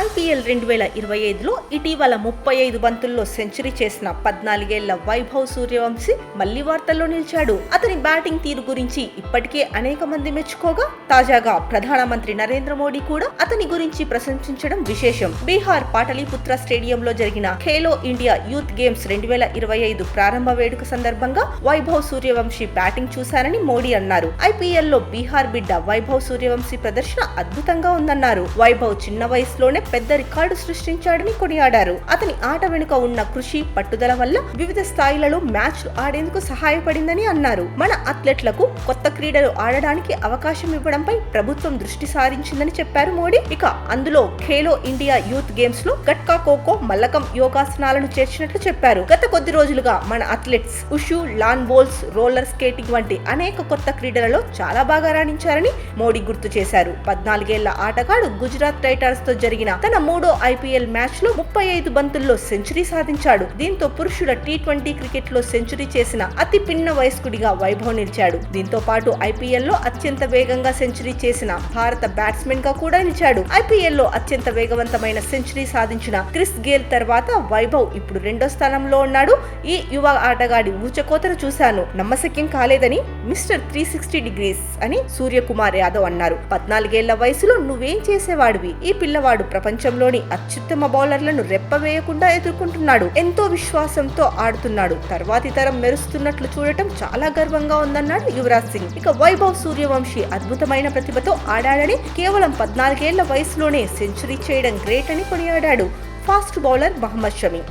IPL 2025లో ఇటీవల 35 బంతుల్లో century చేసిన 14 ఏళ్ల వైభవ్ సూర్యవంశీ మళ్లీ వార్తల్లో నిలిచాడు. అతని బ్యాటింగ్ తీరు గురించి ఇప్పటికే అనేక మంది మెచ్చుకోగా తాజాగా ప్రధానమంత్రి నరేంద్ర మోడీ కూడా అతని గురించి ప్రశంసించడం విశేషం. బీహార్ పాటలీపుత్ర స్టేడియంలో జరిగిన ఖేలో ఇండియా యూత్ గేమ్స్ 2025 ప్రారంభ వేడుక సందర్భంగా వైభవ్ సూర్యవంశీ బ్యాటింగ్ చూశారని మోడీ అన్నారు. IPL లో బీహార్ బిడ్డ వైభవ్ సూర్యవంశీ ప్రదర్శన అద్భుతంగా ఉందన్నారు. వైభవ్ చిన్న వయసులోనే పెద్ద రికార్డు సృష్టించాడని కొనియాడారు. అతని ఆట వెనుక ఉన్న కృషి, పట్టుదల వల్ల వివిధ స్థాయిలలో మ్యాచ్లు ఆడేందుకు సహాయపడిందని అన్నారు. మన అథ్లెట్లకు కొత్త క్రీడలు ఆడడానికి అవకాశం ఇవ్వడంపై ప్రభుత్వం దృష్టి సారించిందని చెప్పారు మోడీ. ఇక అందులో ఖేలో ఇండియా యూత్ గేమ్స్ లో గట్కా, ఖోఖో, మల్లకం, యోగాసనాలను చేర్చినట్లు చెప్పారు. గత కొద్ది రోజులుగా మన athletes wushu, lawn bowls, roller skating వంటి అనేక కొత్త క్రీడలలో చాలా బాగా రాణించారని మోడీ గుర్తు చేశారు. 14 ఏళ్ల ఆటగాడు గుజరాత్ టైటాన్స్ తో జరిగిన తన మూడో IPL మ్యాచ్ లో 35 బంతుల్లో సెంచరీ సాధించాడు. దీంతో పురుషుల T20 క్రికెట్ లో సెంచరీ చేసిన అతి పిన్న వయస్కుడిగా వైభవ్ నిలిచాడు. దీంతో పాటు IPL లో అత్యంత వేగంగా సెంచరీ చేసిన భారత బ్యాట్స్మెన్ గా కూడా నిలిచాడు. IPL లో అత్యంత వేగవంతమైన సెంచరీ సాధించిన క్రిస్ గేల్ తర్వాత వైభవ్ ఇప్పుడు 2వ స్థానంలో ఉన్నాడు. ఈ యువ ఆటగాడి ఊచకోతను చూశాను, నమ్మశక్యం కాలేదని మిస్టర్ 360 డిగ్రీస్ అని సూర్యకుమార్ యాదవ్ అన్నారు. 14 ఏళ్ల వయసులో నువ్వేం చేసేవాడివి? ఈ పిల్లవాడు ప్రపంచంలోని అత్యుత్తమ బౌలర్లను రెప్పవేయకుండా ఎదుర్కొంటున్నాడు. ఎంతో విశ్వాసంతో ఆడుతున్నాడు. తర్వాతి తరం మెరుస్తున్నట్లు చూడటం చాలా గర్వంగా ఉందన్నాడు యువరాజ్ సింగ్. ఇక వైభవ్ సూర్యవంశీ అద్భుతమైన ప్రతిభతో ఆడాడని, కేవలం 14 ఏళ్ల వయసులోనే సెంచరీ చేయడం గ్రేట్ అని కొనియాడాడు ఫాస్ట్ బౌలర్ మహమ్మద్ షమి.